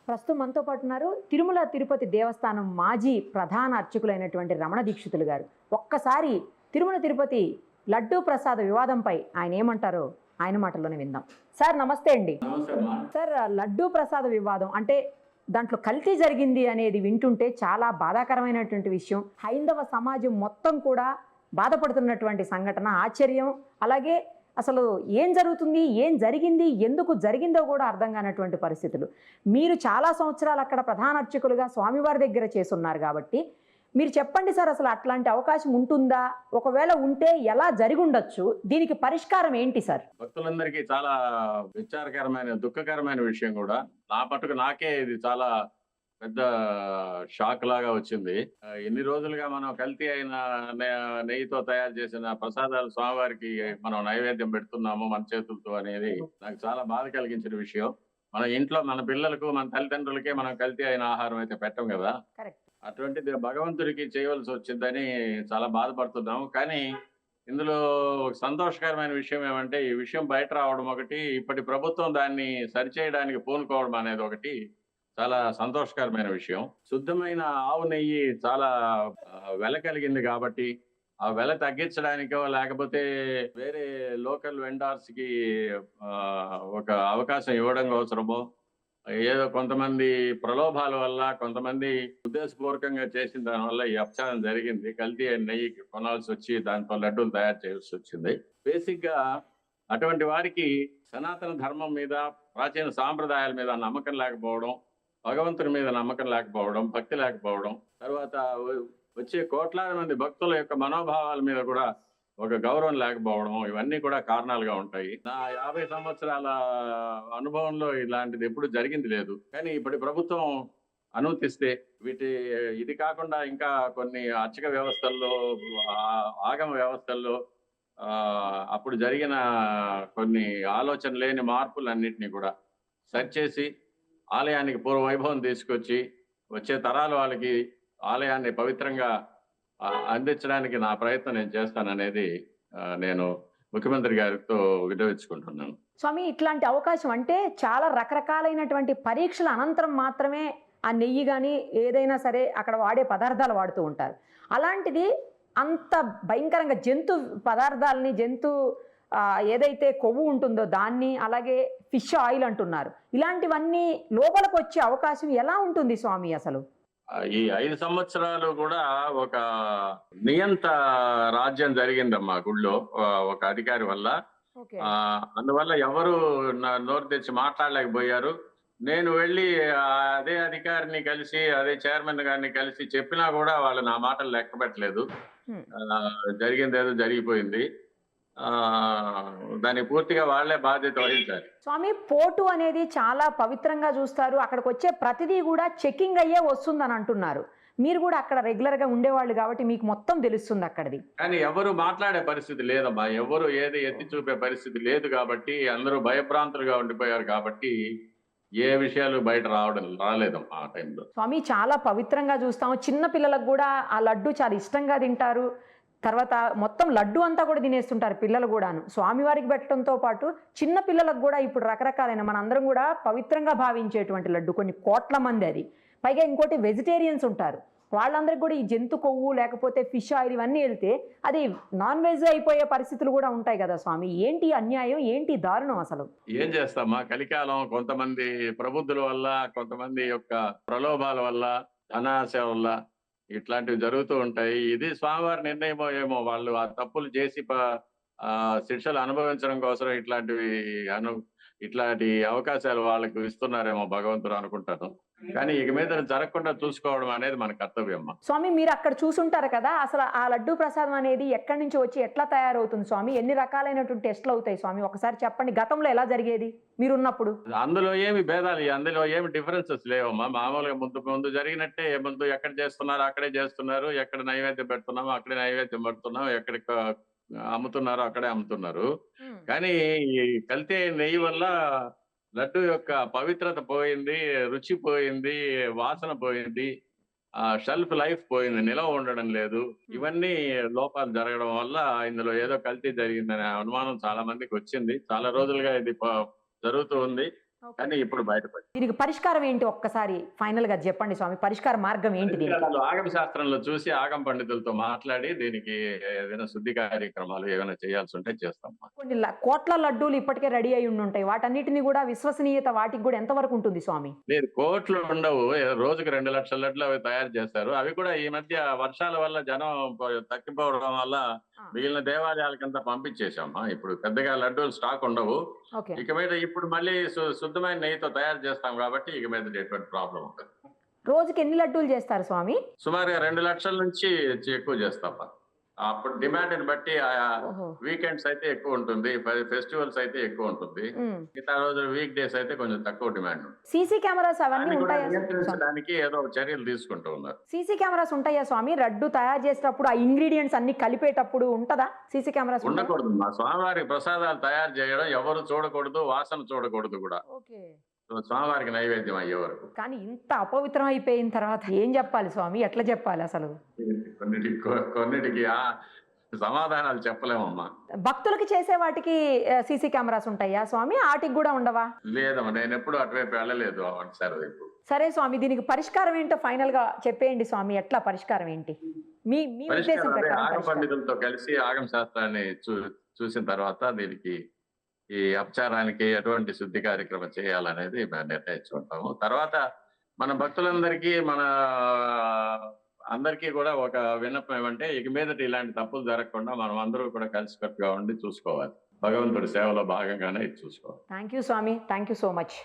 ప్రస్తుతం మనతో పాటు ఉన్నారు తిరుమల తిరుపతి దేవస్థానం మాజీ ప్రధాన అర్చకులైనటువంటి రమణ దీక్షితులు గారు. ఒక్కసారి తిరుమల తిరుపతి లడ్డూ ప్రసాద వివాదంపై ఆయన ఏమంటారో ఆయన మాటల్లోనే విందాం. సార్ నమస్తే అండి. సార్, లడ్డూ ప్రసాద వివాదం అంటే దాంట్లో కల్తీ జరిగింది అనేది వింటుంటే చాలా బాధాకరమైనటువంటి విషయం. హైందవ సమాజం మొత్తం కూడా బాధపడుతున్నటువంటి సంఘటన, ఆశ్చర్యం. అలాగే అసలు ఏం జరుగుతుంది, ఏం జరిగింది, ఎందుకు జరిగిందో కూడా అర్థం కానటువంటి పరిస్థితులు. మీరు చాలా సంవత్సరాలు అక్కడ ప్రధాన అర్చకులుగా స్వామివారి దగ్గర చేసున్నారు కాబట్టి మీరు చెప్పండి సార్, అసలు అట్లాంటి అవకాశం ఉంటుందా? ఒకవేళ ఉంటే ఎలా జరిగి ఉండొచ్చు? దీనికి పరిష్కారం ఏంటి సార్? భక్తులందరికీ చాలా విచారకరమైన, దుఃఖకరమైన విషయం కూడా. నా పట్టుకు నాకే ఇది చాలా పెద్ద షాక్ లాగా వచ్చింది. ఎన్ని రోజులుగా మనం కల్తీ అయిన నెయ్యితో తయారు చేసిన ప్రసాదాలు స్వామివారికి మనం నైవేద్యం పెడుతున్నాము మన చేతులతో అనేది నాకు చాలా బాధ కలిగించిన విషయం. మన ఇంట్లో మన పిల్లలకు, మన తల్లిదండ్రులకే మనం కల్తీ అయిన ఆహారం అయితే పెట్టం కదా. అటువంటిది భగవంతుడికి చేయవలసి వచ్చిందని చాలా బాధపడుతున్నాము. కానీ ఇందులో ఒక సంతోషకరమైన విషయం ఏమంటే, ఈ విషయం బయట రావడం ఒకటి, ఇప్పటి ప్రభుత్వం దాన్ని సరిచేయడానికి పూనుకోవడం అనేది ఒకటి చాలా సంతోషకరమైన విషయం. శుద్ధమైన ఆవు నెయ్యి చాలా వెల కలిగింది కాబట్టి ఆ వెల తగ్గించడానికో లేకపోతే వేరే లోకల్ వెండార్స్ కి ఒక అవకాశం ఇవ్వడం అవసరమో, ఏదో కొంతమంది ప్రలోభాల వల్ల, కొంతమంది ఉద్దేశపూర్వకంగా చేసిన దాని వల్ల ఈ అపచారం జరిగింది. కల్తీ నెయ్యి కొనాల్సి వచ్చి దాంతో లడ్డూలు తయారు చేయాల్సి వచ్చింది. బేసిక్ గా అటువంటి వారికి సనాతన ధర్మం మీద, ప్రాచీన సాంప్రదాయాల మీద నమ్మకం లేకపోవడం, భగవంతుని మీద నమ్మకం లేకపోవడం, భక్తి లేకపోవడం, తర్వాత వచ్చే కోట్లాది మంది భక్తుల యొక్క మనోభావాల మీద కూడా ఒక గౌరవం లేకపోవడం, ఇవన్నీ కూడా కారణాలుగా ఉంటాయి. నా 50 సంవత్సరాల అనుభవంలో ఇలాంటిది ఎప్పుడు జరిగింది లేదు. కానీ ఇప్పటి ప్రభుత్వం అనుమతిస్తే ఇది కాకుండా ఇంకా కొన్ని అర్చక వ్యవస్థల్లో, ఆగమ వ్యవస్థల్లో అప్పుడు జరిగిన కొన్ని ఆలోచన లేని మార్పులన్నింటినీ కూడా సరిచేసి ఆలయానికి పూర్వ వైభవం తీసుకొచ్చి వచ్చే తరాల వాళ్ళకి ఆలయాన్ని పవిత్రంగా అందించడానికి నా ప్రయత్నం నేను చేస్తాననేది నేను ముఖ్యమంత్రి గారితో విన్నవించుకుంటున్నాను. స్వామి, ఇట్లాంటి అవకాశం అంటే చాలా రకరకాలైనటువంటి పరీక్షల అనంతరం మాత్రమే ఆ నెయ్యి కానీ ఏదైనా సరే అక్కడ వాడే పదార్థాలు వాడుతూ ఉంటారు. అలాంటిది అంత భయంకరంగా జంతు పదార్థాలని, ఏదైతే కొవ్వు ఉంటుందో దాన్ని, అలాగే ఫిష్ ఆయిల్ అంటున్నారు. ఇలాంటివన్నీ లోపలికి వచ్చే అవకాశం ఎలా ఉంటుంది స్వామి అసలు? ఈ 5 సంవత్సరాలు కూడా ఒక నియంత రాజ్యం జరిగిందమ్మా గుళ్ళో ఒక అధికారి వల్ల. అందువల్ల ఎవరు నోరు తెచ్చి మాట్లాడలేకపోయారు. నేను వెళ్ళి అదే అధికారిని కలిసి, అదే చైర్మన్ గారిని కలిసి చెప్పినా కూడా వాళ్ళు నా మాటలు లెక్క పెట్టలేదు. జరిగింది ఏదో జరిగిపోయింది, దాన్ని పూర్తిగా వాళ్లే బాధ్యత వహించాలి. స్వామి, పోటు అనేది చాలా పవిత్రంగా చూస్తారు. అక్కడికి వచ్చే ప్రతిదీ కూడా చెకింగ్ అయ్యే వస్తుందని అంటున్నారు. మీరు కూడా అక్కడ రెగ్యులర్ గా ఉండేవాళ్ళు కాబట్టి మీకు మొత్తం తెలుస్తుంది అక్కడిది. కానీ ఎవరు మాట్లాడే పరిస్థితి లేదమ్మా, ఎవరు ఏది ఎత్తి చూపే పరిస్థితి లేదు కాబట్టి అందరూ భయభ్రాంతులుగా ఉండిపోయారు కాబట్టి ఏ విషయాలు బయట రాలేదమ్మా ఆ టైంలో. స్వామి, చాలా పవిత్రంగా చూస్తాము. చిన్న పిల్లలకు కూడా ఆ లడ్డు చాలా ఇష్టంగా తింటారు. తర్వాత మొత్తం లడ్డు అంతా కూడా తినేస్తుంటారు పిల్లలు కూడాను. స్వామివారికి పెట్టడంతో పాటు చిన్న పిల్లలకు కూడా ఇప్పుడు రకరకాలైన, మనందరం కూడా పవిత్రంగా భావించేటువంటి లడ్డు, కొన్ని కోట్ల మంది అది. పైగా ఇంకోటి వెజిటేరియన్స్ ఉంటారు, వాళ్ళందరికీ కూడా ఈ జంతు కొవ్వు లేకపోతే ఫిష్ ఆయిల్ ఇవన్నీ వెళ్తే అది నాన్ వెజ్ అయిపోయే పరిస్థితులు కూడా ఉంటాయి కదా స్వామి. ఏంటి అన్యాయం, ఏంటి దారుణం అసలు? ఏం చేస్తామా, కలికాలం కొంతమంది ప్రబుద్ధుల వల్ల, కొంతమంది యొక్క ప్రలోభాల వల్ల, అనాశ వల్ల ఇట్లాంటివి జరుగుతూ ఉంటాయి. ఇది స్వామివారి నిర్ణయమో ఏమో, వాళ్ళు ఆ తప్పులు చేసి శిక్షలు అనుభవించడం కోసం ఇట్లాంటి అవకాశాలు వాళ్ళకు ఇస్తున్నారేమో భగవంతుడు అనుకుంటాను. కానీ ఇక మీద జరగకుండా చూసుకోవడం అనేది మన కర్తవ్యం. స్వామి, మీరు అక్కడ చూసుంటారు కదా, అసలు ఆ లడ్డూ ప్రసాదం అనేది ఎక్కడి నుంచి వచ్చి ఎట్లా తయారవుతుంది స్వామి? ఎన్ని రకాలైనటువంటి టెస్ట్లు అవుతాయి స్వామి? ఒకసారి చెప్పండి, గతంలో ఎలా జరిగేది మీరున్నప్పుడు? అందులో ఏమి భేదాలు, అందులో ఏమి డిఫరెన్సెస్ లేవమ్మా. మామూలుగా ముందు జరిగినట్టే, ముందు ఎక్కడ చేస్తున్నారు అక్కడే చేస్తున్నారు, ఎక్కడ నైవేద్యం పెడుతున్నామో అక్కడే నైవేద్యం పెడుతున్నాం, ఎక్కడ అమ్ముతున్నారో అక్కడే అమ్ముతున్నారు. కానీ ఈ కల్తీ నెయ్యి వల్ల లడ్డు యొక్క పవిత్రత పోయింది, రుచి పోయింది, వాసన పోయింది, షెల్ఫ్ లైఫ్ పోయింది, నిలవ ఉండడం లేదు. ఇవన్నీ లోపాలు జరగడం వల్ల ఇందులో ఏదో కల్తీ జరిగిందనే అనుమానం చాలా మందికి వచ్చింది. చాలా రోజులుగా ఇది జరుగుతూ ఉంది. కానీ ఇప్పుడు బయటపడి దీనికి పరిష్కారం ఏంటి ఒక్కసారి ఫైనల్ గా చెప్పండి స్వామి, పరిష్కార మార్గం ఏంటి దీనికి? పరిష్కారాలు ఆగమ శాస్త్రంలో చూసి ఆగమ పండితులతో మాట్లాడి దీనికి ఏదైనా శుద్ధి కార్యక్రమాలు ఏమైనా చేయాల్సి ఉంటే చేస్తాం. కొన్ని కోట్ల లడ్డూలు ఇప్పటికే రెడీ అయి ఉంటాయి, వాటన్నిటిని కూడా విశ్వసనీయత వాటికి కూడా ఎంతవరకు ఉంటుంది స్వామి? లేదు, కోట్లు ఉండవు. రోజుకి 2 లక్షల లడ్లు అవి తయారు చేస్తారు. అవి కూడా ఈ మధ్య వర్షాల వల్ల జనం తగ్గిపోవడం వల్ల మిగిలిన దేవాలయాల కింద పంపించేసామా. ఇప్పుడు పెద్దగా లడ్డూలు స్టాక్ ఉండవు. ఓకే. ఇక మీద ఇప్పుడు మళ్ళీ శుద్ధమైన నెయ్యితో తయారు చేస్తాం కాబట్టి ఇక మీద ఎటువంటి ప్రాబ్లం ఉంటుంది. రోజుకి ఎన్ని లడ్డూలు చేస్తారు స్వామి? సుమారుగా 2 లక్షల నుంచి ఎక్కువ చేస్తాం. అప్పుడు డిమాండ్ బట్టి ఓహో. వీకెండ్స్ అయితే ఎక్కువ ఉంటుంది, ఫెస్టివల్స్ అయితే ఎక్కువ ఉంటుంది, ఉమ్. మిగతా రోజు వీక్ డేస్ అయితే కొంచెం తక్కువ డిమాండ్ ఉంటుంది. సీసీ కెమెరాస్ అవన్నీ దాన్ని కూడా ఉంటాయా? నియంత్రించడానికి ఏదో చర్యలు తీసుకుంటూ ఉన్నారు. సీసీ కెమెరాస్ ఉంటాయా స్వామి? లడ్డు తయారు చేసేటప్పుడు ఆ ఇంగ్రీడియంట్స్ అన్ని కలిపేటప్పుడు ఉంటదా సీసీ కెమెరాస్? ఉండకూడదు. మా స్వామివారికి ప్రసాదాలు తయారు చేయడం ఎవరు చూడకూడదు, వాసన చూడకూడదు కూడా. ఓకే. స్వామివారికి నైవేద్యం అయ్యే వరకు. కానీ ఇంత అపవిత్రం అయిపోయిన తర్వాత ఏం చెప్పాలి స్వామి, ఎట్లా చెప్పాలి అసలు? కొన్నిటికి సమాధానాలు చెప్పలేమమ్మా. భక్తులకి చేసే వాటికి సీసీ కెమెరాస్ ఉంటాయా స్వామి? వాటికి కూడా ఉండవా? లేదమ్మా, నేను ఎప్పుడు అటువైపు వెళ్ళలేదు సార్. ఇప్పుడు సరే స్వామి, దీనికి పరిష్కారం ఏంటో ఫైనల్ గా చెప్పేయండి స్వామి, ఎట్లా పరిష్కారం ఏంటి మీ మీ ఉద్దేశం పరిష్కారం ప్రకారం? ఆగమ పరిష్కారం. పండితులతో కలిసి ఆగమ శాస్త్రాన్ని చూసిన తర్వాత దీనికి ఈ అపచారానికి ఎటువంటి శుద్ధి కార్యక్రమం చేయాలనేది మేము నిర్ణయించుకుంటాము. తర్వాత మన భక్తులందరికీ అందరికీ కూడా ఒక విన్నపం ఏమంటే, ఇక మీదట ఇలాంటి తప్పులు జరగకుండా మనం అందరూ కూడా కలిసికట్టుగా ఉండి చూసుకోవాలి. భగవంతుడి సేవలో భాగంగానే ఇది చూసుకోవాలి. థ్యాంక్ యూ స్వామి, థ్యాంక్ యూ సో మచ్.